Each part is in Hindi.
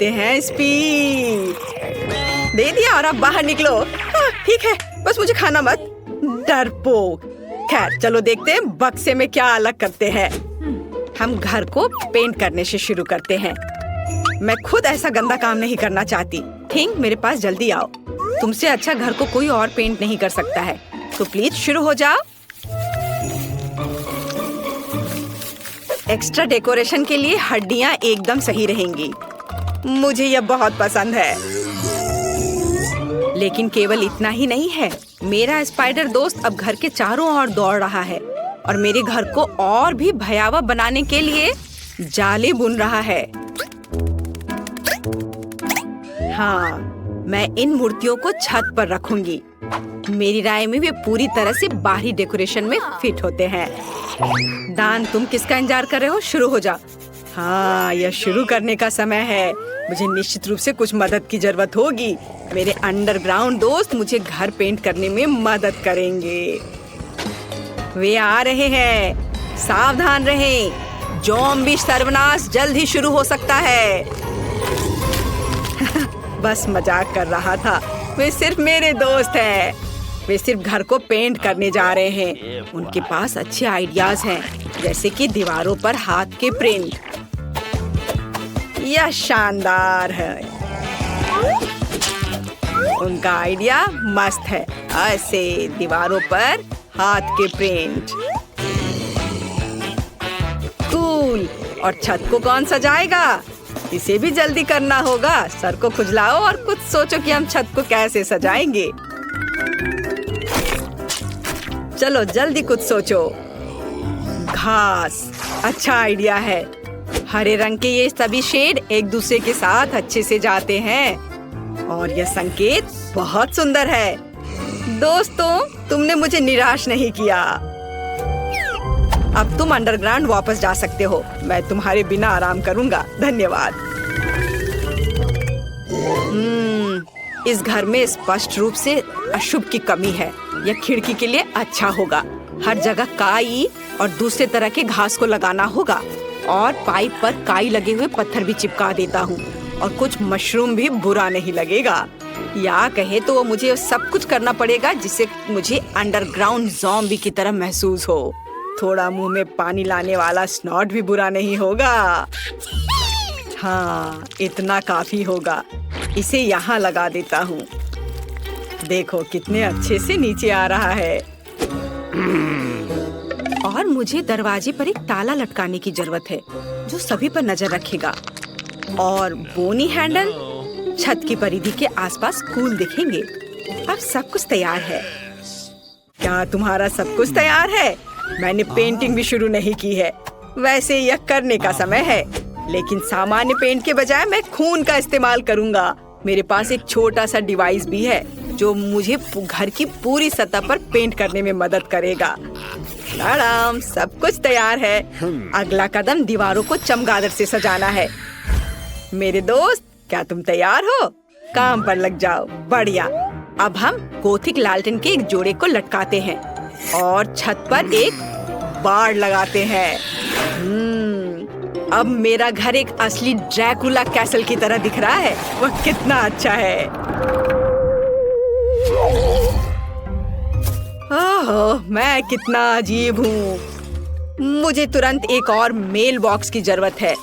लेते हैं स्पीड। दे दिया और अब बाहर निकलो। ठीक है, बस मुझे खाना मत, डरपोक। खैर चलो देखते हैं बक्से में क्या अलग करते हैं। हम घर को पेंट करने से शुरू करते हैं। मैं खुद ऐसा गंदा काम नहीं करना चाहती। थिंग, मेरे पास जल्दी आओ। तुमसे अच्छा घर को कोई और पेंट नहीं कर सकता है, तो प्लीज शुरू हो जाओ। एक्स्ट्रा डेकोरेशन के लिए हड्डियां एकदम सही रहेंगी। मुझे यह बहुत पसंद है। लेकिन केवल इतना ही नहीं है, मेरा स्पाइडर दोस्त अब घर के चारों ओर दौड़ रहा है और मेरे घर को और भी भयावह बनाने के लिए जाले बुन रहा है। हाँ, मैं इन मूर्तियों को छत पर रखूंगी। मेरी राय में वे पूरी तरह से बाहरी डेकोरेशन में फिट होते हैं। दान, तुम किसका इंतजार कर रहे हो? शुरू हो जा। हाँ, यह शुरू करने का समय है। मुझे निश्चित रूप से कुछ मदद की जरूरत होगी। मेरे अंडरग्राउंड दोस्त मुझे घर पेंट करने में मदद करेंगे। वे आ रहे हैं, सावधान रहें। ज़ॉम्बी सर्वनाश जल्द ही शुरू हो सकता है। बस मजाक कर रहा था। वे सिर्फ मेरे दोस्त हैं। वे सिर्फ घर को पेंट करने जा रहे हैं। उनके पास अच्छे आइडियाज हैं, जैसे कि दीवारों पर हाथ के प्रिंट। यह शानदार है। उनका आइडिया मस्त है। ऐसे दीवारों पर हाथ के प्रिंट। कूल। और छत को कौन सजाएगा? इसे भी जल्दी करना होगा। सर को खुजलाओ और कुछ सोचो कि हम छत को कैसे सजाएंगे। चलो जल्दी कुछ सोचो। घास, अच्छा आइडिया है। हरे रंग के ये सभी शेड एक दूसरे के साथ अच्छे से जाते हैं और यह संकेत बहुत सुंदर है। दोस्तों, तुमने मुझे निराश नहीं किया। अब तुम अंडरग्राउंड वापस जा सकते हो। मैं तुम्हारे बिना आराम करूंगा। धन्यवाद। इस घर में स्पष्ट रूप से अशुभ की कमी है। यह खिड़की के लिए अच्छा होगा। हर जगह काई और दूसरे तरह के घास को लगाना होगा और पाइप पर काई लगे हुए पत्थर भी चिपका देता हूँ और कुछ मशरूम भी बुरा नहीं लगेगा। या कहे तो मुझे सब कुछ करना पड़ेगा जिससे मुझे अंडरग्राउंड ज़ॉम्बी की तरह महसूस हो। थोड़ा मुंह में पानी लाने वाला स्नॉट भी बुरा नहीं होगा। हाँ, इतना काफी होगा। इसे यहाँ लगा देता हूँ। देखो कितने अच्छे से नीचे आ रहा है। और मुझे दरवाजे पर एक ताला लटकाने की जरूरत है जो सभी पर नजर रखेगा। और बोनी हैंडल छत की परिधि के आसपास कूल दिखेंगे। अब सब कुछ तैयार है। क्या तुम्हारा सब कुछ तैयार है? मैंने पेंटिंग भी शुरू नहीं की है। वैसे यह करने का समय है, लेकिन सामान्य पेंट के बजाय मैं खून का इस्तेमाल करूंगा। मेरे पास एक छोटा सा डिवाइस भी है जो मुझे घर की पूरी सतह पर पेंट करने में मदद करेगा। मैडम, सब कुछ तैयार है। अगला कदम दीवारों को चमगादड़ से सजाना है। मेरे दोस्त, क्या तुम तैयार हो? काम पर लग जाओ। बढ़िया। अब हम गोथिक लालटेन के एक जोड़े को लटकाते हैं और छत पर एक बाड़ लगाते हैं। अब मेरा घर एक असली ड्रैकुला कैसल की तरह दिख रहा है। वह कितना अच्छा है। ओह, मैं कितना अजीब हूँ। मुझे तुरंत एक और मेल बॉक्स की जरूरत है।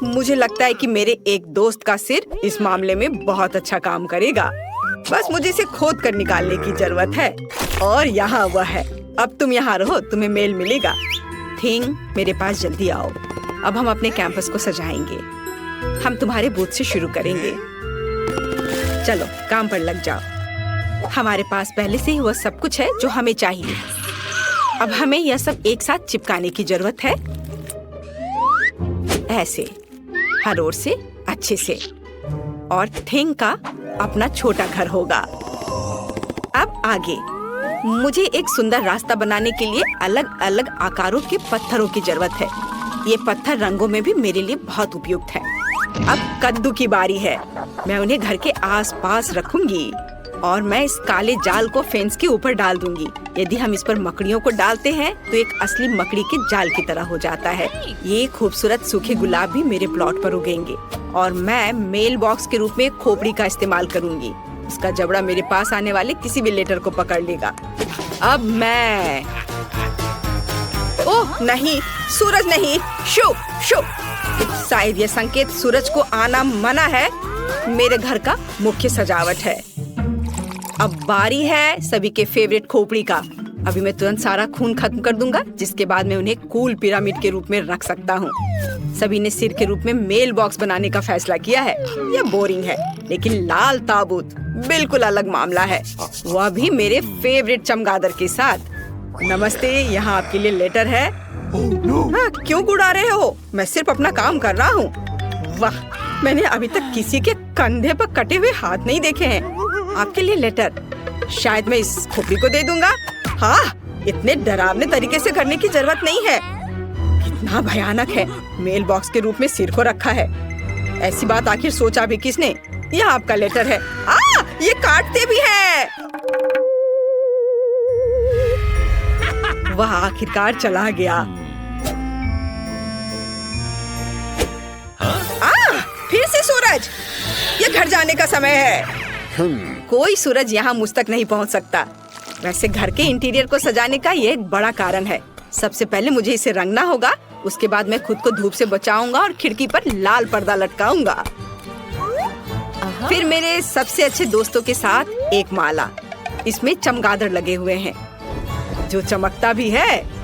मुझे लगता है कि मेरे एक दोस्त का सिर इस मामले में बहुत अच्छा काम करेगा। बस मुझे इसे खोद कर निकालने की जरूरत है। और यहाँ वह है। अब तुम यहाँ रहो, तुम्हें मेल मिलेगा। थिंग, मेरे पास जल्दी आओ। अब हम अपने कैंपस को सजाएंगे। हम तुम्हारे बूथ से शुरू करेंगे। चलो काम पर लग जाओ। हमारे पास पहले से ही वह सब कुछ है जो हमें चाहिए। अब हमें यह सब एक साथ चिपकाने की जरूरत है। ऐसे हर ओर से अच्छे से। और थिंग का अपना छोटा घर होगा। अब आगे मुझे एक सुंदर रास्ता बनाने के लिए अलग अलग आकारों के पत्थरों की जरूरत है। ये पत्थर रंगों में भी मेरे लिए बहुत उपयुक्त है। अब कद्दू की बारी है। मैं उन्हें घर के आसपास रखूंगी। और मैं इस काले जाल को फेंस के ऊपर डाल दूंगी। यदि हम इस पर मकड़ियों को डालते हैं तो एक असली मकड़ी के जाल की तरह हो जाता है। ये खूबसूरत सूखे गुलाब भी मेरे प्लॉट पर उगेंगे और मैं मेल बॉक्स के रूप में एक खोपड़ी का इस्तेमाल करूंगी। उसका जबड़ा मेरे पास आने वाले किसी भी लेटर को पकड़ लेगा। अब मैं ओह नहीं, सूरज नहीं, शो शो। शायद ये संकेत सूरज को आना मना है। मेरे घर का मुख्य सजावट है। अब बारी है सभी के फेवरेट खोपड़ी का। अभी मैं तुरंत सारा खून खत्म कर दूंगा, जिसके बाद मैं उन्हें कूल पिरामिड के रूप में रख सकता हूँ। सभी ने सिर के रूप में मेल बॉक्स बनाने का फैसला किया है। यह बोरिंग है, लेकिन लाल ताबूत बिल्कुल अलग मामला है, वह भी मेरे फेवरेट चमगादड़ के साथ। नमस्ते, यहाँ आपके लिए लेटर है। हाँ, क्यों गुड़ा रहे हो? मैं सिर्फ अपना काम कर रहा हूँ। वाह, मैंने अभी तक किसी के कंधे पर कटे हुए हाथ नहीं देखे हैं। आपके लिए लेटर। शायद मैं इस खोपड़ी को दे दूंगा। हाँ, इतने डरावने तरीके से करने की जरूरत नहीं है। कितना भयानक है, मेल बॉक्स के रूप में सिर को रखा है। ऐसी बात आखिर सोचा भी किसने? यह आपका लेटर है। ये काटते भी हैं। वह आखिरकार चला गया। फिर से सूरज, ये घर जाने का समय है। कोई सूरज यहाँ मुझ तक नहीं पहुँच सकता। वैसे घर के इंटीरियर को सजाने का ये एक बड़ा कारण है। सबसे पहले मुझे इसे रंगना होगा, उसके बाद मैं खुद को धूप से बचाऊंगा और खिड़की पर लाल पर्दा लटकाऊंगा। फिर मेरे सबसे अच्छे दोस्तों के साथ एक माला। इसमें चमगादड़ लगे हुए हैं, जो चमकता भी है।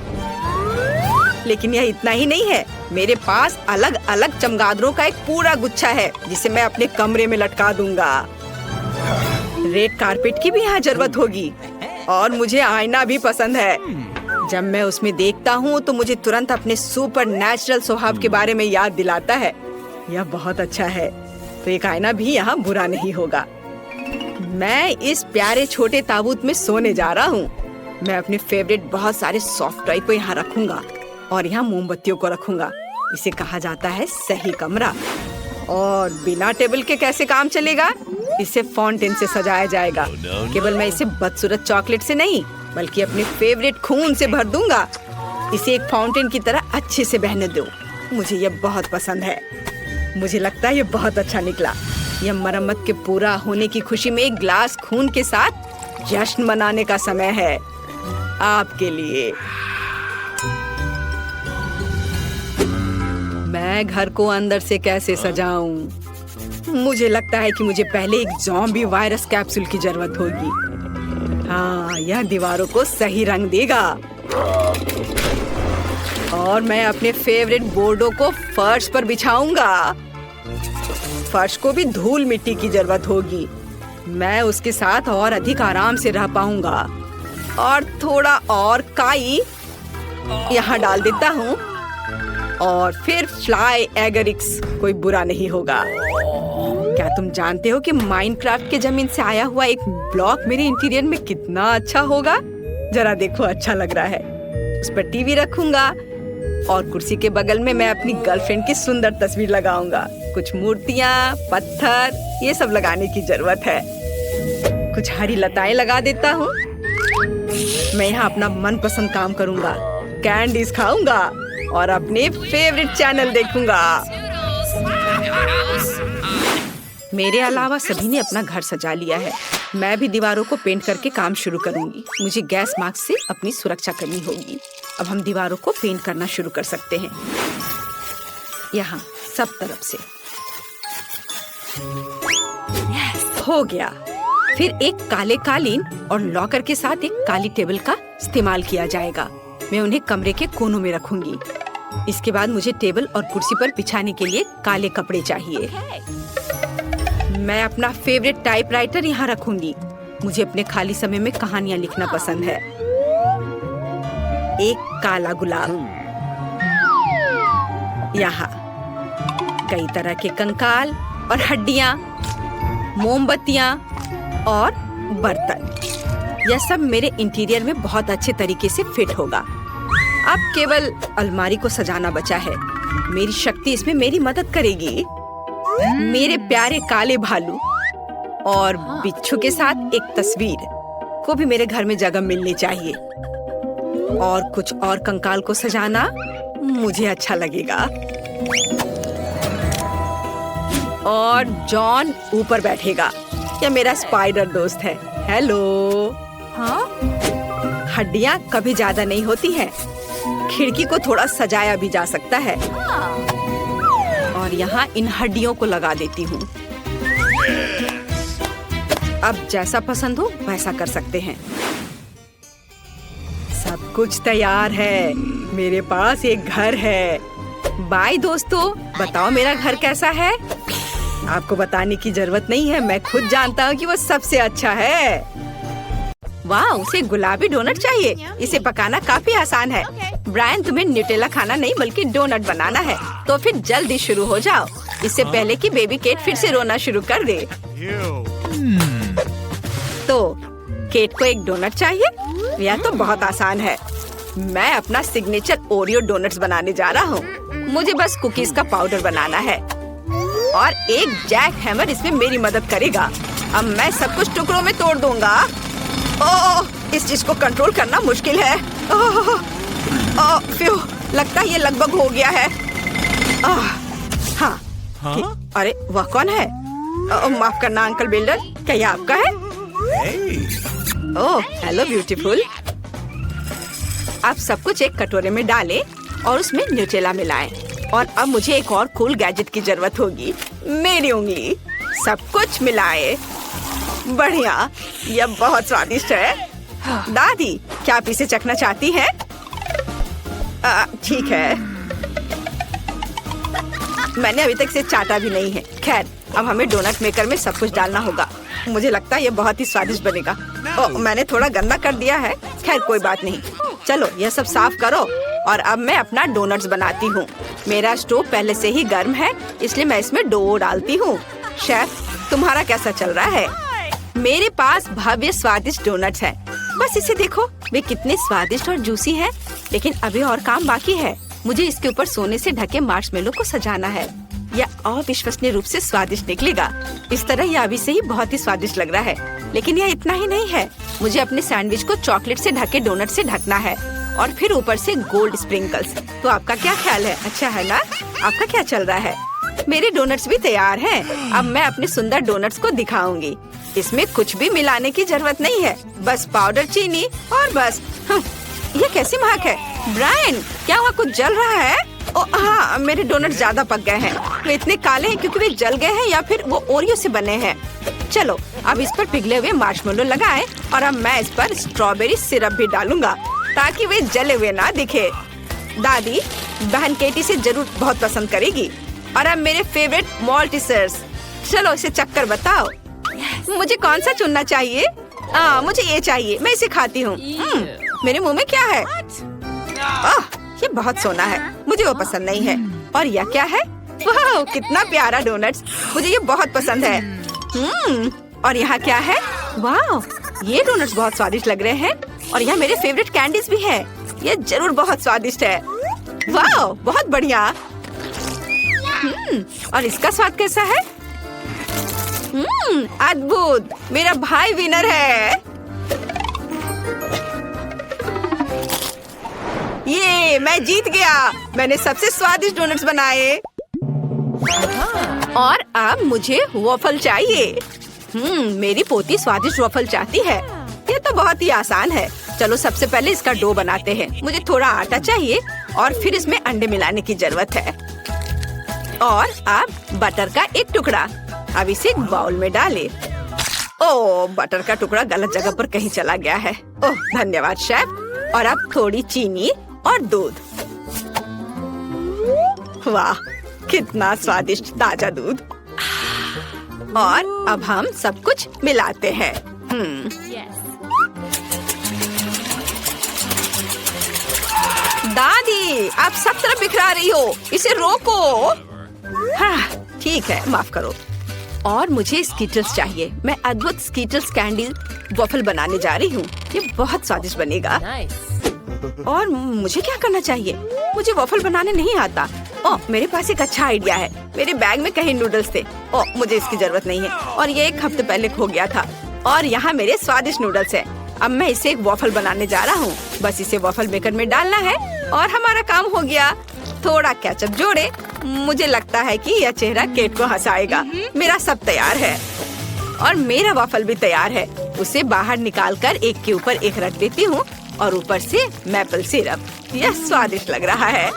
लेकिन यह इतना ही नहीं है, मेरे पास अलग अलग चमगादड़ों का एक पूरा गुच्छा है, जिसे मैं अपने कमरे में लटका दूंगा। रेड कारपेट की भी यहाँ जरूरत होगी और मुझे आईना भी पसंद है। जब मैं उसमें देखता हूँ तो मुझे तुरंत अपने सुपर नेचुरल स्वभाव के बारे में याद दिलाता है। यह बहुत अच्छा है, तो एक आईना भी यहाँ बुरा नहीं होगा। मैं इस प्यारे छोटे ताबूत में सोने जा रहा हूँ। मैं अपने फेवरेट बहुत सारे सॉफ्ट टॉय को यहाँ रखूंगा और यहाँ मोमबत्तियों को रखूंगा। इसे कहा जाता है सही कमरा। और बिना टेबल के कैसे काम चलेगा? इसे फाउंटेन से सजाया जाएगा। केवल मैं इसे बदसूरत चॉकलेट से नहीं, बल्कि अपने फेवरेट खून से भर दूंगा। इसे एक फाउंटेन की तरह अच्छे से बहने दो। मुझे यह बहुत पसंद है। मुझे लगता है ये बहुत अच्छा निकला। यह मरम्मत के पूरा होने की खुशी में एक ग्लास खून के साथ जश्न मनाने का समय है। आपके लिए। मैं घर को अंदर से कैसे सजाऊं? मुझे लगता है कि मुझे पहले एक ज़ॉम्बी वायरस कैप्सूल की जरूरत होगी। हाँ, यह दीवारों को सही रंग देगा। और मैं अपने फेवरेट बोर्डों को फर्श पर बिछाऊंगा। फर्श को भी धूल मिट्टी की जरूरत होगी। मैं उसके साथ और अधिक आराम से रह पाऊंगा। और थोड़ा और काई यहाँ डाल देता हूँ। और फिर फ्लाई एगरिक्स, कोई बुरा नहीं होगा। क्या तुम जानते हो कि माइनक्राफ्ट के जमीन से आया हुआ एक ब्लॉक मेरे इंटीरियर में कितना अच्छा होगा? जरा देखो, अच्छा लग रहा है। उस पर टीवी रखूंगा और कुर्सी के बगल में मैं अपनी गर्लफ्रेंड की सुंदर तस्वीर लगाऊंगा। कुछ मूर्तियाँ, पत्थर, ये सब लगाने की जरूरत है। कुछ हरी लताएं लगा देता हूँ। मैं यहाँ अपना मनपसंद काम करूंगा, कैंडीज खाऊंगा और अपने फेवरेट चैनल देखूंगा। मेरे अलावा सभी ने अपना घर सजा लिया है। मैं भी दीवारों को पेंट करके काम शुरू करूंगी। मुझे गैस मास्क से अपनी सुरक्षा करनी होगी। अब हम दीवारों को पेंट करना शुरू कर सकते हैं, यहाँ सब तरफ से। हो गया। फिर एक काले कालीन और लॉकर के साथ एक काली टेबल का इस्तेमाल किया जाएगा। मैं उन्हें कमरे के कोनों में रखूंगी। इसके बाद मुझे टेबल और कुर्सी पर बिछाने के लिए काले कपड़े चाहिए। मैं अपना फेवरेट टाइपराइटर यहाँ रखूंगी। मुझे अपने खाली समय में कहानियाँ लिखना पसंद है। एक काला गुलाब, यहाँ कई तरह के कंकाल और हड्डियाँ, मोमबत्तियाँ और बर्तन। यह सब मेरे इंटीरियर में बहुत अच्छे तरीके से फिट होगा। अब केवल अलमारी को सजाना बचा है। मेरी शक्ति इसमें मेरी मदद करेगी। मेरे प्यारे काले भालू और बिच्छू के साथ एक तस्वीर को भी मेरे घर में जगह मिलनी चाहिए। और कुछ और कंकाल को सजाना मुझे अच्छा लगेगा। और जॉन ऊपर बैठेगा। यह मेरा स्पाइडर दोस्त है। हेलो। हाँ? हड्डियाँ कभी ज्यादा नहीं होती हैं। खिड़की को थोड़ा सजाया भी जा सकता है। और यहाँ इन हड्डियों को लगा देती हूँ। अब जैसा पसंद हो वैसा कर सकते हैं। सब कुछ तैयार है। मेरे पास एक घर है। बाय दोस्तों, बताओ मेरा घर कैसा है? आपको बताने की जरूरत नहीं है, मैं खुद जानता हूँ कि वो सबसे अच्छा है। वाह, उसे गुलाबी डोनट चाहिए। इसे पकाना काफी आसान है। ब्रायन, तुम्हें न्यूटेला खाना नहीं बल्कि डोनट बनाना है। तो फिर जल्दी शुरू हो जाओ, इससे पहले कि बेबी केट फिर से रोना शुरू कर दे। तो केट को एक डोनट चाहिए। यह तो बहुत आसान है। मैं अपना सिग्नेचर ओरियो डोनट्स बनाने जा रहा हूँ। मुझे बस कुकीज का पाउडर बनाना है और एक जैक हैमर इसमें मेरी मदद करेगा। अब मैं सब कुछ टुकड़ों में तोड़ दूंगा। ओह, इस चीज को कंट्रोल करना मुश्किल है। फ्यू, लगता है ये लगभग हो गया है। हाँ। अरे वह कौन है? माफ करना अंकल बिल्डर, क्या ये आपका है? ओह, हेलो ब्यूटीफुल। आप सब कुछ एक कटोरे में डालें और उसमें न्यूटेला मिलाएं। और अब मुझे एक और कूल गैजेट की जरूरत होगी। मेरी उंगली। सब कुछ मिलाएं। बढ़िया, यह बहुत स्वादिष्ट है। दादी, क्या आप इसे चखना चाहती हैं? ठीक है। मैंने अभी तक इसे चाटा भी नहीं है। खैर, अब हमें डोनट मेकर में सब कुछ डालना होगा। मुझे लगता है ये बहुत ही स्वादिष्ट बनेगा। मैंने थोड़ा गंदा कर दिया है। खैर कोई बात नहीं। चलो यह सब साफ करो और अब मैं अपना डोनट्स बनाती हूँ। मेरा स्टोव पहले से ही गर्म है, इसलिए मैं इसमें डो डालती हूँ। शेफ, तुम्हारा कैसा चल रहा है? मेरे पास भव्य स्वादिष्ट डोनट्स हैं। बस इसे देखो, वे कितने स्वादिष्ट और जूसी हैं। लेकिन अभी और काम बाकी है। मुझे इसके ऊपर सोने से ढके मार्शमेलो को सजाना है। यह अविश्वसनीय रूप से स्वादिष्ट निकलेगा। इस तरह यह अभी से ही बहुत ही स्वादिष्ट लग रहा है। लेकिन यह इतना ही नहीं है। मुझे अपने सैंडविच को चॉकलेट से ढके डोनट से ढकना है और फिर ऊपर से गोल्ड स्प्रिंकल्स। तो आपका क्या ख्याल है? अच्छा है ना? आपका क्या चल रहा है? मेरे डोनट्स भी तैयार हैं। अब मैं अपने सुंदर डोनट्स को दिखाऊंगी। इसमें कुछ भी मिलाने की जरूरत नहीं है, बस पाउडर, चीनी और बस। ये कैसी महक है? ब्रायन, क्या वहाँ कुछ जल रहा है? हाँ, मेरे डोनट ज्यादा पक गए हैं। वे इतने काले हैं क्योंकि वे जल गए हैं या फिर वो ओरियो से बने हैं। चलो अब इस पर पिघले हुए मार्शमेलो लगाएं और अब मैं इस पर स्ट्रॉबेरी सिरप भी डालूंगा ताकि वे जले हुए ना दिखे। दादी, बहन केटी से जरूर बहुत पसंद करेगी। और अब मेरे फेवरेट मॉल्टिसर्स। चलो इसे चक्कर बताओ। मुझे कौन सा चुनना चाहिए? मुझे ये चाहिए, मैं इसे खाती हूँ। मेरे मुंह में क्या है? ये बहुत सोना है, मुझे वो पसंद नहीं है। और यह क्या है? वाह, कितना प्यारा डोनट्स, मुझे ये बहुत पसंद है। और यहाँ क्या है? वाह, ये डोनट्स बहुत स्वादिष्ट लग रहे हैं। और यहाँ मेरे फेवरेट कैंडीज भी है। ये जरूर बहुत स्वादिष्ट है। वाह, बहुत बढ़िया। और इसका स्वाद कैसा है? अद्भुत, मेरा भाई विनर है। ये मैं जीत गया। मैंने सबसे स्वादिष्ट डोनट्स बनाए। और अब मुझे वॉफल चाहिए। मेरी पोती स्वादिष्ट वॉफल चाहती है। ये तो बहुत ही आसान है। चलो सबसे पहले इसका डो बनाते हैं। मुझे थोड़ा आटा चाहिए और फिर इसमें अंडे मिलाने की जरूरत है। और अब बटर का एक टुकड़ा। अब इसे एक बाउल में डालें। ओह, बटर का टुकड़ा गलत जगह पर कहीं चला गया है। ओह, धन्यवाद शेफ। और अब थोड़ी चीनी और दूध। वाह, कितना स्वादिष्ट ताजा दूध। और अब हम सब कुछ मिलाते हैं। दादी, आप सब तरफ बिखरा रही हो, इसे रोको। हाँ, ठीक है, माफ करो। और मुझे स्कीटल्स चाहिए। मैं अद्भुत स्कीटल्स कैंडी वॉफल बनाने जा रही हूँ। ये बहुत स्वादिष्ट बनेगा। और मुझे क्या करना चाहिए? मुझे वॉफल बनाने नहीं आता। मेरे पास एक अच्छा आइडिया है। मेरे बैग में कहीं नूडल्स थे। मुझे इसकी जरूरत नहीं है और ये 1 हफ्ते पहले खो गया था। और यहाँ मेरे स्वादिष्ट नूडल्स हैं। अब मैं इसे एक वॉफल बनाने जा रहा हूँ। बस इसे वॉफल मेकर में डालना है और हमारा काम हो गया। थोड़ा केचप जोड़े। मुझे लगता है कि यह चेहरा केट को हंसाएगा। मेरा सब तैयार है और मेरा वॉफल भी तैयार है। उसे बाहर निकालकर एक के ऊपर एक रख देती हूँ और ऊपर से मैपल सिरप। यह स्वादिष्ट लग रहा है।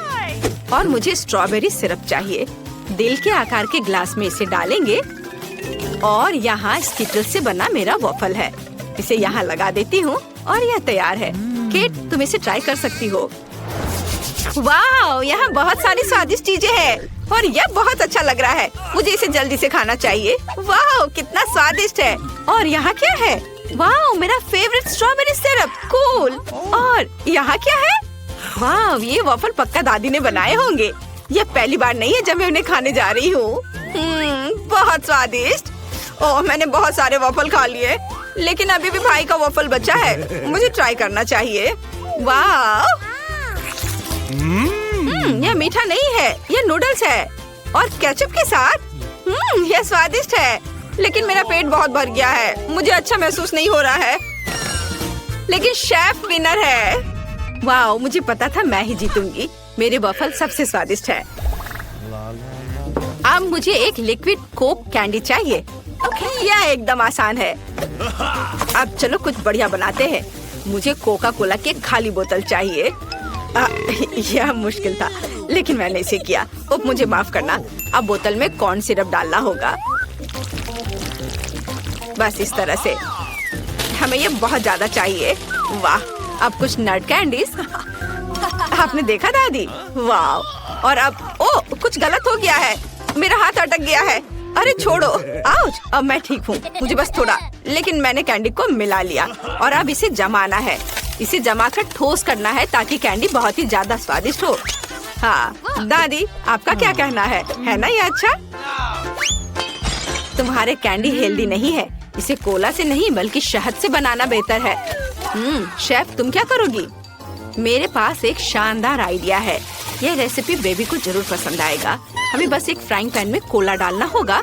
और मुझे स्ट्रॉबेरी सिरप चाहिए। दिल के आकार के ग्लास में इसे डालेंगे और यहाँ स्किटल से बना मेरा वॉफल है। इसे यहाँ लगा देती हूँ और यह तैयार है। केट, तुम इसे ट्राई कर सकती हो। वाह, यहाँ बहुत सारी स्वादिष्ट चीजें हैं और यह बहुत अच्छा लग रहा है। मुझे इसे जल्दी से खाना चाहिए। वाह, कितना स्वादिष्ट है। और यहाँ क्या है? वाह, मेरा फेवरेट स्ट्रॉबेरी सिरप। कूल। और यहाँ क्या है? वाह, ये वॉफल पक्का दादी ने बनाए होंगे। यह पहली बार नहीं है जब मैं उन्हें खाने जा रही हूँ। बहुत स्वादिष्ट। मैंने बहुत सारे वॉफल खा लिए, लेकिन अभी भी भाई का वॉफल बचा है। मुझे ट्राई करना चाहिए। वाह, यह मीठा नहीं है, यह नूडल्स है और केचप के साथ। यह स्वादिष्ट है, लेकिन मेरा पेट बहुत भर गया है। मुझे अच्छा महसूस नहीं हो रहा है, लेकिन शेफ विनर है। वाह, मुझे पता था मैं ही जीतूंगी। मेरे वॉफल सबसे स्वादिष्ट है। अब मुझे एक लिक्विड कोक कैंडी चाहिए। यह एकदम आसान है। अब चलो कुछ बढ़िया बनाते हैं। मुझे कोका कोला की खाली बोतल चाहिए। यह मुश्किल था, लेकिन मैंने इसे किया। मुझे माफ करना। अब बोतल में कॉर्न सिरप डालना होगा। बस इस तरह से। हमें ये बहुत ज्यादा चाहिए। वाह, अब कुछ नट कैंडीज। आपने देखा दादी? वाह। और अब कुछ गलत हो गया है। मेरा हाथ अटक गया है। अरे छोड़ो। आउच। अब मैं ठीक हूँ। मुझे बस थोड़ा, लेकिन मैंने कैंडी को मिला लिया और अब इसे जमाना है। इसे जमाकर ठोस करना है ताकि कैंडी बहुत ही ज्यादा स्वादिष्ट हो। हाँ दादी, आपका क्या कहना है ना ये अच्छा? तुम्हारे कैंडी हेल्दी नहीं है। इसे कोला से नहीं बल्कि शहद से बनाना बेहतर है। शेफ, तुम क्या करोगी? मेरे पास एक शानदार आइडिया है। यह रेसिपी बेबी को जरूर पसंद आएगा। हमें बस एक फ्राइंग पैन में कोला डालना होगा।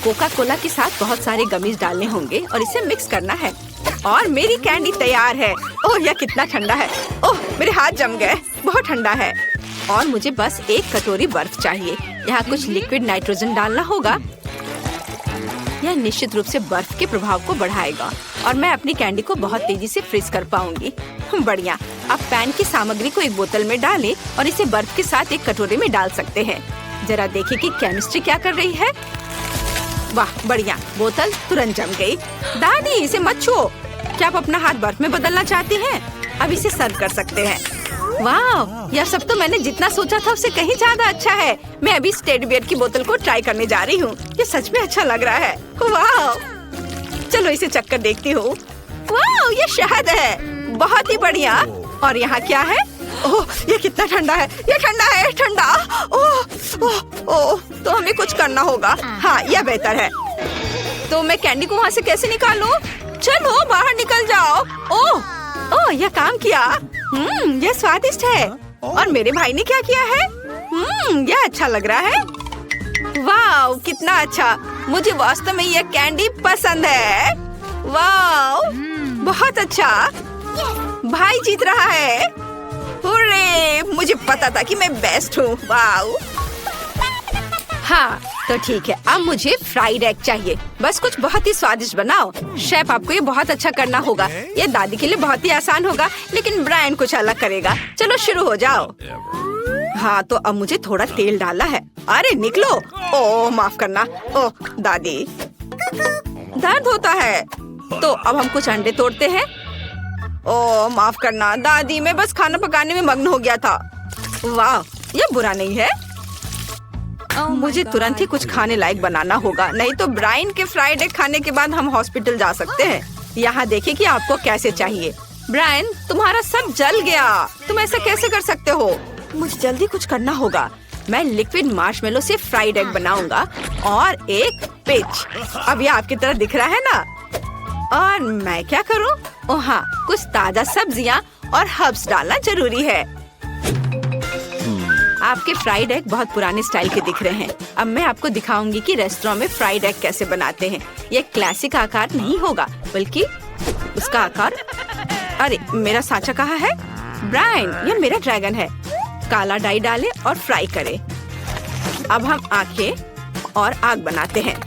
कोका कोला के साथ बहुत सारे गमीज डालने होंगे और इसे मिक्स करना है। और मेरी कैंडी तैयार है। यह कितना ठंडा है। मेरे हाथ जम गए। बहुत ठंडा है। और मुझे बस एक कटोरी बर्फ चाहिए। यहाँ कुछ लिक्विड नाइट्रोजन डालना होगा। यह निश्चित रूप से बर्फ के प्रभाव को बढ़ाएगा और मैं अपनी कैंडी को बहुत तेजी से फ्रीज कर पाऊंगी। बढ़िया। अब पैन की सामग्री को एक बोतल में डालें और इसे बर्फ के साथ एक कटोरे में डाल सकते हैं। जरा देखिए कि केमिस्ट्री क्या कर रही है। वाह, बढ़िया। बोतल तुरंत जम गई। दादी, इसे मत छुओ। क्या आप अपना हाथ बर्फ में बदलना चाहती हैं? अब इसे सर्व कर सकते हैं। वाह, यह सब तो मैंने जितना सोचा था उससे कहीं ज्यादा अच्छा है। मैं अभी टेडी बियर की बोतल को ट्राई करने जा रही हूँ। ये सच में अच्छा लग रहा है। वाह, चलो इसे चक्कर देखती हूँ। वाह, ये शहद है। बहुत ही बढ़िया। और यहाँ क्या है? ये कितना ठंडा है। ये ठंडा है, ठंडा। तो हमें कुछ करना होगा। हाँ, यह बेहतर है। तो मैं कैंडी को वहाँ से कैसे निकालूं? चलो बाहर निकल जाओ। यह काम किया। यह स्वादिष्ट है। और मेरे भाई ने क्या किया है? यह अच्छा लग रहा है। वाह, कितना अच्छा। मुझे वास्तव में यह कैंडी पसंद है। वाह, बहुत अच्छा। भाई जीत रहा है। हुर्रे, मुझे पता था कि मैं बेस्ट हूँ। वाह। हाँ, तो ठीक है। अब मुझे फ्राइड एग चाहिए। बस कुछ बहुत ही स्वादिष्ट बनाओ। शेफ, आपको ये बहुत अच्छा करना होगा। ये दादी के लिए बहुत ही आसान होगा, लेकिन ब्रायन कुछ अलग करेगा। चलो शुरू हो जाओ। हाँ, तो अब मुझे थोड़ा तेल डालना है। अरे निकलो। माफ करना। दादी, दर्द होता है। तो अब हम कुछ अंडे तोड़ते हैं। माफ करना दादी, मैं बस खाना पकाने में मग्न हो गया था। वाह, ये बुरा नहीं है। मुझे तुरंत ही कुछ खाने लायक बनाना होगा, नहीं तो ब्रायन के फ्राइड एग खाने के बाद हम हॉस्पिटल जा सकते हैं। यहाँ देखिए कि आपको कैसे चाहिए। ब्रायन, तुम्हारा सब जल गया। तुम ऐसा कैसे कर सकते हो? मुझे जल्दी कुछ करना होगा। मैं लिक्विड मार्शमेलो से फ्राइड एग बनाऊंगा और एक पिच। अब ये आपकी तरह दिख रहा है ना? और मैं क्या करूं? हाँ, कुछ ताजा सब्जियां और हर्ब्स डालना जरूरी है। आपके फ्राइड एग बहुत पुराने स्टाइल के दिख रहे हैं। अब मैं आपको दिखाऊंगी कि रेस्टोरेंट में फ्राइड एग कैसे बनाते हैं। ये क्लासिक आकार नहीं होगा, बल्कि उसका आकार। अरे मेरा सांचा कहाँ है? ब्रायन, ये मेरा ड्रैगन है। काला डाई डालें और फ्राई करें। अब हम आंखें और आग बनाते हैं।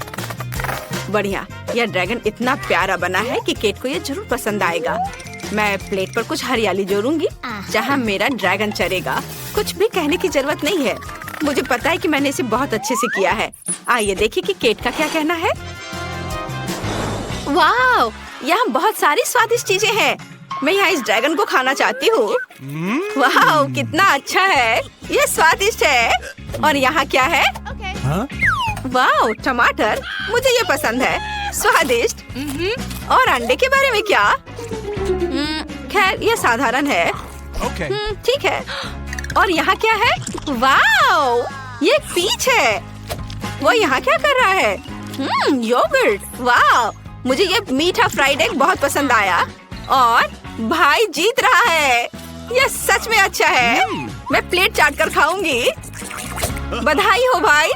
बढ़िया, यह ड्रैगन इतना प्यारा बना है कि केट को यह जरूर पसंद आएगा। मैं प्लेट पर कुछ हरियाली जोड़ूंगी जहाँ मेरा ड्रैगन चरेगा। कुछ भी कहने की जरूरत नहीं है, मुझे पता है कि मैंने इसे बहुत अच्छे से किया है। आइए देखिए कि केट का क्या कहना है। वाह, यहाँ बहुत सारी स्वादिष्ट चीजें हैं। मैं यहाँ इस ड्रैगन को खाना चाहती हूँ। वाह, कितना अच्छा है, ये स्वादिष्ट है। और यहाँ क्या है? वाह, टमाटर, मुझे ये पसंद है, स्वादिष्ट। और अंडे के बारे में क्या? खैर ये साधारण है। ठीक है। और यहाँ क्या है? वाह, ये पीच है। वो यहाँ क्या कर रहा है? योगर्ट। वाह, मुझे ये मीठा फ्राइड एग बहुत पसंद आया। और भाई जीत रहा है, ये सच में अच्छा है। मैं प्लेट चाट कर खाऊंगी। बधाई हो भाई।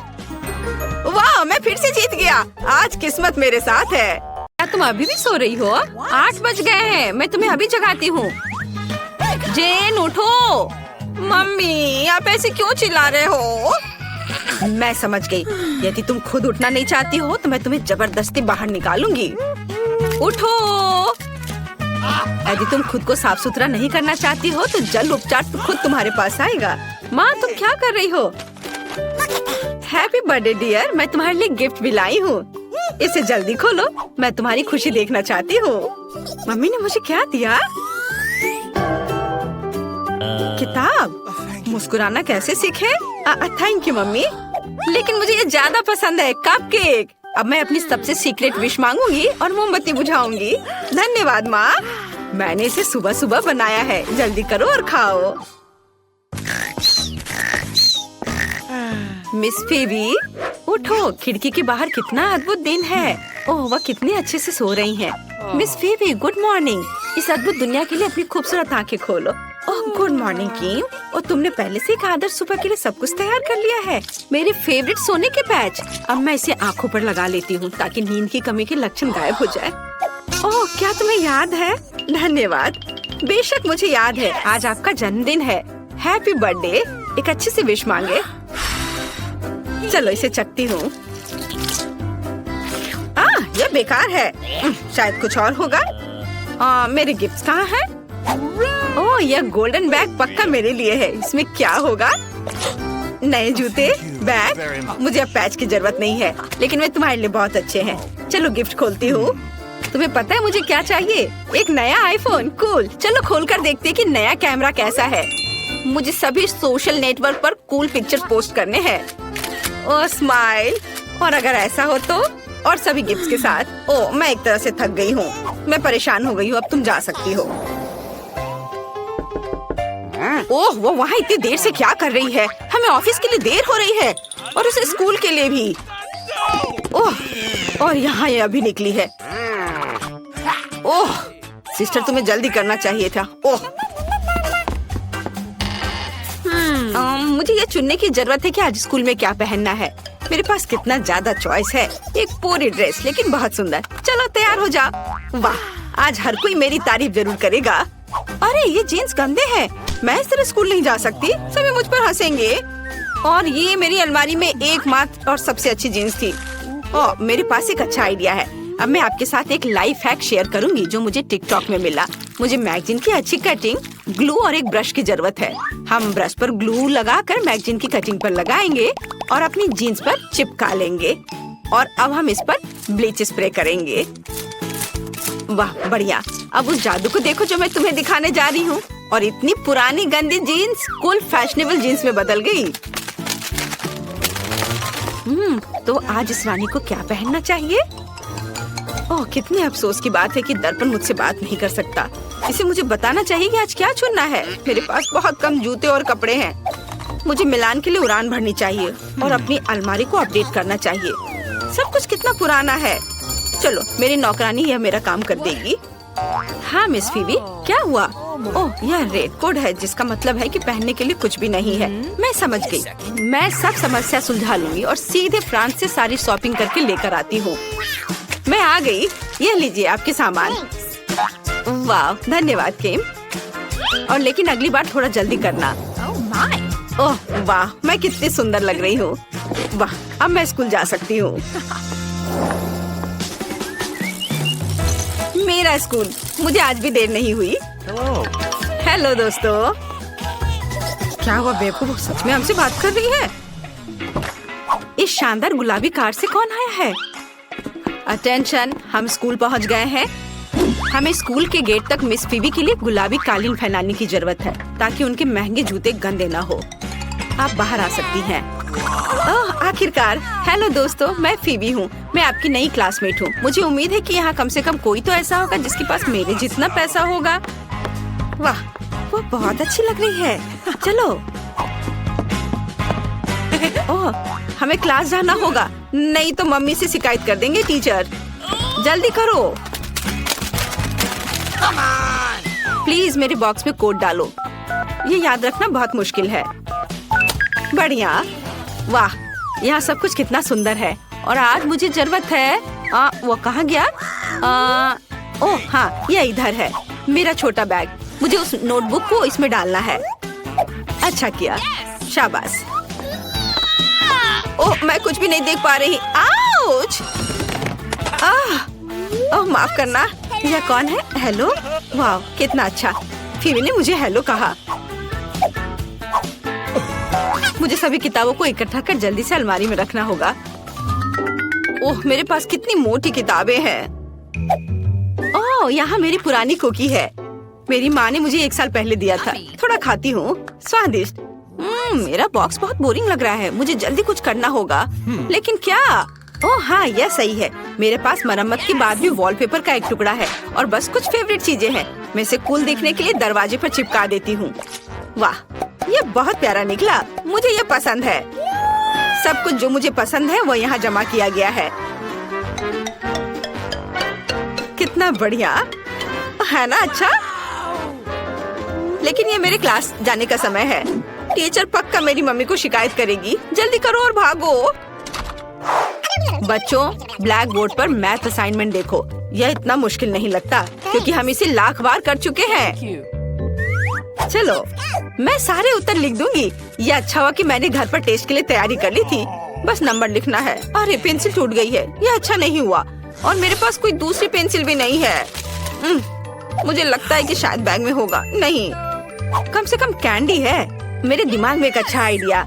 वाह, मैं फिर से जीत गया। आज किस्मत मेरे साथ है। क्या तुम अभी भी सो रही हो? 8 बज गए हैं, मैं तुम्हें अभी जगाती हूँ। जेन उठो। मम्मी, आप ऐसे क्यों चिल्ला रहे हो? मैं समझ गई, यदि तुम खुद उठना नहीं चाहती हो तो मैं तुम्हें जबरदस्ती बाहर निकालूंगी। उठो। यदि तुम खुद को साफ सुथरा नहीं करना चाहती हो तो जल उपचार तो खुद तुम्हारे पास आएगा। माँ, तुम क्या कर रही हो? हैप्पी बर्थडे डियर, मैं तुम्हारे लिए गिफ्ट भी लाई हूँ। इसे जल्दी खोलो, मैं तुम्हारी खुशी देखना चाहती हूँ। मम्मी ने मुझे क्या दिया? किताब। मुस्कुराना कैसे सीखे? थैंक यू मम्मी, लेकिन मुझे ये ज्यादा पसंद है, कपकेक। अब मैं अपनी सबसे सीक्रेट विश मांगूंगी और मोमबत्ती बुझाऊंगी। धन्यवाद माँ, मैंने इसे सुबह सुबह बनाया है। जल्दी करो और खाओ। मिस फेबी, उठो, खिड़की के बाहर कितना अद्भुत दिन है। ओह, वह कितनी अच्छे से सो रही हैं। Miss फेबी, good morning. इस अद्भुत दुनिया के लिए अपनी खूबसूरत आंखें खोलो। ओह, गुड मॉर्निंग किम। और तुमने पहले से एक आदर्श सुबह के लिए सब कुछ तैयार कर लिया है। मेरे फेवरेट सोने के पैच। अब मैं इसे आँखों पर लगा लेती हूँ ताकि नींद की कमी के लक्षण गायब हो जाए। ओह, क्या तुम्हें याद है? धन्यवाद। बेशक मुझे याद है, आज आपका जन्मदिन है। Happy birthday. एक अच्छी सी विश मांगे। चलो इसे चखती हूँ। ये बेकार है, शायद कुछ और होगा। मेरे गिफ्ट्स कहाँ हैं? ओह, यह गोल्डन बैग पक्का मेरे लिए है। इसमें क्या होगा? नए जूते, बैग। मुझे अब पैच की जरूरत नहीं है, लेकिन वे तुम्हारे लिए बहुत अच्छे हैं। चलो गिफ्ट खोलती हूँ। तुम्हें पता है मुझे क्या चाहिए? एक नया आईफोन। कूल। चलो खोलकर देखते हैं कि नया कैमरा कैसा है। मुझे सभी सोशल नेटवर्क पर कूल पिक्चर्स पोस्ट करने हैं। ओह स्माइल। और अगर ऐसा हो तो? और सभी गिफ्ट्स के साथ। ओह, मैं एक तरह से थक गई हूँ, मैं परेशान हो गई हूँ। अब तुम जा सकती हो। ओह, वो वहाँ इतनी देर से क्या कर रही है? हमें ऑफिस के लिए देर हो रही है और उसे स्कूल के लिए भी। ओह, और यहाँ ये अभी निकली है। ओह सिस्टर, तुम्हें जल्दी करना चाहिए था। ओह, मुझे ये चुनने की जरूरत है कि आज स्कूल में क्या पहनना है। मेरे पास कितना ज्यादा चॉइस है। एक पूरी ड्रेस, लेकिन बहुत सुंदर। चलो तैयार हो जाओ। वाह, आज हर कोई मेरी तारीफ जरूर करेगा। अरे ये जीन्स गंदे हैं, मैं इस तरह स्कूल नहीं जा सकती। सभी मुझ पर हंसेंगे। और ये मेरी अलमारी में एकमात्र और सबसे अच्छी जीन्स थी। ओह, मेरे पास एक अच्छा आइडिया है। अब मैं आपके साथ एक लाइफ हैक शेयर करूंगी जो मुझे टिकटॉक में मिला। मुझे मैगजीन की अच्छी कटिंग, ग्लू और एक ब्रश की जरूरत है। हम ब्रश पर ग्लू लगाकर मैगजीन की कटिंग पर लगाएंगे और अपनी जीन्स पर चिपका लेंगे। और अब हम इस पर ब्लीच स्प्रे करेंगे। वाह बढ़िया। अब उस जादू को देखो जो मैं तुम्हें दिखाने जा रही हूँ। और इतनी पुरानी गंदी जीन्स कूल फैशनेबल जीन्स में बदल गई। तो आज इस रानी को क्या पहनना चाहिए? ओह, कितने अफसोस की बात है कि दर्पण मुझसे बात नहीं कर सकता। इसे मुझे बताना चाहिए कि आज क्या चुनना है। मेरे पास बहुत कम जूते और कपड़े हैं। मुझे मिलान के लिए उड़ान भरनी चाहिए और अपनी अलमारी को अपडेट करना चाहिए। सब कुछ कितना पुराना है। चलो, मेरी नौकरानी यह मेरा काम कर देगी। हाँ मिस फीबी, क्या हुआ? ओह, यह रेड कोड है, जिसका मतलब है कि पहनने के लिए कुछ भी नहीं है। मैं समझ गई। मैं सब समस्या सुलझा लूंगी और सीधे फ्रांस से सारी शॉपिंग करके लेकर आती हूँ। मैं आ गई। यह लीजिए आपके सामान। वाह, धन्यवाद केम। और लेकिन अगली बार थोड़ा जल्दी करना। ओह वाह, मैं कितनी सुंदर लग रही हूँ। वाह, अब मैं स्कूल जा सकती हूँ। मेरा स्कूल, मुझे आज भी देर नहीं हुई। हेलो दोस्तों। क्या हुआ बेवकूफ, सच में हमसे बात कर रही है? इस शानदार गुलाबी कार से कौन आया है? अटेंशन, हम स्कूल पहुंच गए हैं। हमें स्कूल के गेट तक मिस फीबी के लिए गुलाबी कालीन फैलाने की जरूरत है, ताकि उनके महंगे जूते गंदे न हो। आप बाहर आ सकती हैं। ओह, आखिरकार। हेलो दोस्तों, मैं फीबी हूँ। मैं आपकी नई क्लासमेट हूँ। मुझे उम्मीद है कि यहाँ कम से कम कोई तो ऐसा होगा जिसके पास मेरे जितना पैसा होगा। वाह, वो बहुत अच्छी लग रही है। चलो। ओह, हमें क्लास जाना होगा, नहीं तो मम्मी से शिकायत कर देंगे टीचर। जल्दी करो। प्लीज मेरे बॉक्स में कोड डालो। ये याद रखना बहुत मुश्किल है। बढ़िया। वाह, यहाँ सब कुछ कितना सुंदर है। और आज मुझे जरूरत है। वो कहाँ गया? ओह हाँ, ये इधर है। मेरा छोटा बैग। मुझे उस नोटबुक को इसमें डालना है। अच्छा किया, शाबाश। ओह, मैं कुछ भी नहीं देख पा रही। आउच! ओह, माफ करना। यह कौन है? हेलो। वाह, कितना अच्छा। फीबी ने मुझे हेलो कहा। मुझे सभी किताबों को इकट्ठा कर जल्दी से अलमारी में रखना होगा। ओह, मेरे पास कितनी मोटी किताबें हैं। ओह, यहाँ मेरी पुरानी कुकी है। मेरी माँ ने मुझे 1 साल पहले दिया था। थोड़ा खाती हूँ। स्वादिष्ट। मेरा बॉक्स बहुत बोरिंग लग रहा है। मुझे जल्दी कुछ करना होगा। लेकिन क्या? ओह हाँ, यह सही है। मेरे पास मरम्मत के बाद भी वॉलपेपर का एक टुकड़ा है और बस कुछ फेवरेट चीजें हैं। मैं इसे कूल देखने के लिए दरवाजे पर चिपका देती हूँ। वाह, ये बहुत प्यारा निकला। मुझे ये पसंद है। सब कुछ जो मुझे पसंद है वो यहाँ जमा किया गया है। कितना बढ़िया है ना? अच्छा, लेकिन ये मेरे क्लास जाने का समय है। टीचर पक्का मेरी मम्मी को शिकायत करेगी। जल्दी करो और भागो। बच्चों, ब्लैक बोर्ड पर मैथ असाइनमेंट देखो। यह इतना मुश्किल नहीं लगता क्योंकि हम इसे लाख बार कर चुके हैं। चलो, मैं सारे उत्तर लिख दूंगी। ये अच्छा हुआ कि मैंने घर पर टेस्ट के लिए तैयारी कर ली थी। बस नंबर लिखना है। अरे, पेंसिल टूट गई है। यह अच्छा नहीं हुआ। और मेरे पास कोई दूसरी पेंसिल भी नहीं है। मुझे लगता है कि शायद बैग में होगा। नहीं, कम से कम कैंडी है। मेरे दिमाग में एक अच्छा आइडिया।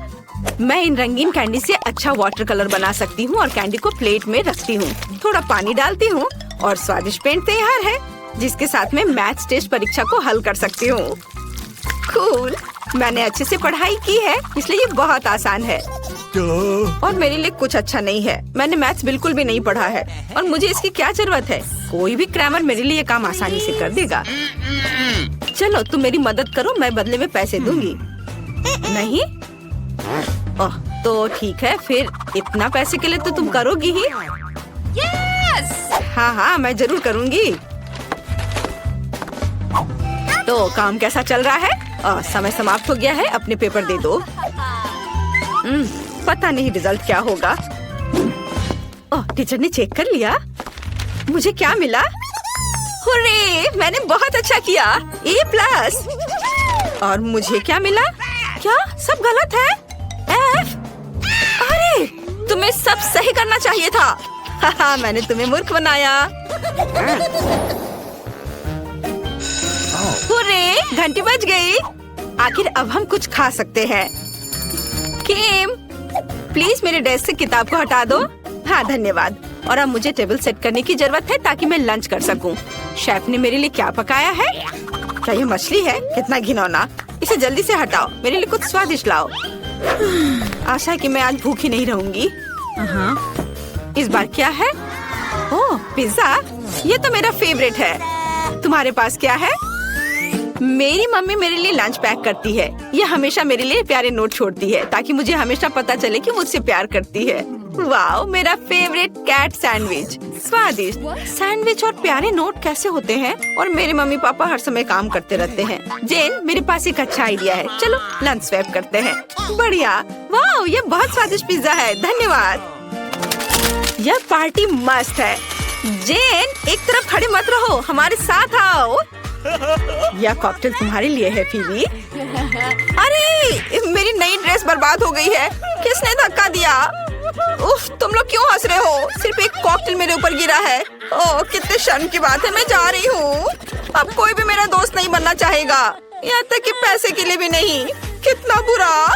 मैं इन रंगीन कैंडी से अच्छा वाटर कलर बना सकती हूँ और कैंडी को प्लेट में रखती हूँ। थोड़ा पानी डालती हूँ और स्वादिष्ट पेंट तैयार है, जिसके साथ में मैथ्स टेस्ट परीक्षा को हल कर सकती हूँ। कूल। मैंने अच्छे से पढ़ाई की है, इसलिए ये बहुत आसान है। और मेरे लिए कुछ अच्छा नहीं है। मैंने मैथ्स बिल्कुल भी नहीं पढ़ा है और मुझे इसकी क्या जरूरत है? कोई भी क्रैमर मेरे लिए ये काम आसानी से कर देगा। चलो, तुम मेरी मदद करो, मैं बदले में पैसे दूंगी। नहीं? ओह, तो ठीक है, फिर इतना पैसे के लिए तो तुम करोगी ही। हाँ हाँ, मैं जरूर करूँगी। तो काम कैसा चल रहा है? समय समाप्त हो गया है। अपने पेपर दे दो। पता नहीं रिजल्ट क्या होगा। ओह, टीचर ने चेक कर लिया। मुझे क्या मिला? हुर्रे, मैंने बहुत अच्छा किया। A+। और मुझे क्या मिला? क्या सब गलत है? F। अरे, तुम्हें सब सही करना चाहिए था। हाहा, मैंने तुम्हें मूर्ख बनाया। हुर्रे, घंटी बज गई। आखिर अब हम कुछ खा सकते हैं। किम, प्लीज मेरे डेस्क से किताब को हटा दो। हाँ, धन्यवाद। और अब मुझे टेबल सेट करने की जरूरत है ताकि मैं लंच कर सकूं। शेफ ने मेरे लिए क्या पकाया है? क्या ये मछली है? कितना घिनौना। इसे जल्दी से हटाओ। मेरे लिए कुछ स्वादिष्ट लाओ। आशा है कि मैं आज भूखी नहीं रहूंगी। इस बार क्या है? ओह, पिज्जा। ये तो मेरा फेवरेट है। तुम्हारे पास क्या है? मेरी मम्मी मेरे लिए लंच पैक करती है। ये हमेशा मेरे लिए प्यारे नोट छोड़ती है ताकि मुझे हमेशा पता चले कि मुझसे प्यार करती है। वाओ, मेरा फेवरेट कैट सैंडविच। स्वादिष्ट सैंडविच और प्यारे नोट कैसे होते हैं। और मेरे मम्मी पापा हर समय काम करते रहते हैं। जेन, मेरे पास एक अच्छा आइडिया है, चलो लंच स्वैप करते हैं। बढ़िया, वाओ, ये बहुत स्वादिष्ट पिज्जा है, धन्यवाद। यह पार्टी मस्त है। जेन, एक तरफ खड़े मत रहो, हमारे साथ आओ। यह कॉकटेल तुम्हारे लिए है फीबी। अरे, मेरी नई ड्रेस बर्बाद हो गई है। किसने धक्का दिया? उफ, तुम लोग क्यों हंस रहे हो? सिर्फ एक कॉकटेल मेरे ऊपर गिरा है। ओह, कितने शर्म की बात है। मैं जा रही हूँ। अब कोई भी मेरा दोस्त नहीं बनना चाहेगा, यहाँ तक कि पैसे के लिए भी नहीं। कितना बुरा।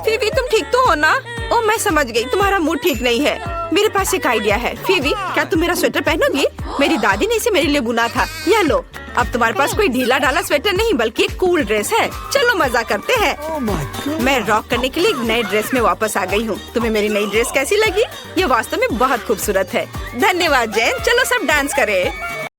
फीबी, तुम ठीक तो हो ना? ओह, मैं समझ गई, तुम्हारा मूड ठीक नहीं है। मेरे पास एक आइडिया है। फीबी, क्या तुम मेरा स्वेटर पहनोगी? मेरी दादी ने इसे मेरे लिए बुना था। यह लो, अब तुम्हारे पास कोई ढीला ढाला स्वेटर नहीं बल्कि एक कूल ड्रेस है। चलो मजा करते हैं। मैं रॉक करने के लिए एक नए ड्रेस में वापस आ गई हूँ। तुम्हें मेरी नई ड्रेस कैसी लगी? ये वास्तव में बहुत खूबसूरत है। धन्यवाद जेन। चलो सब डांस करें।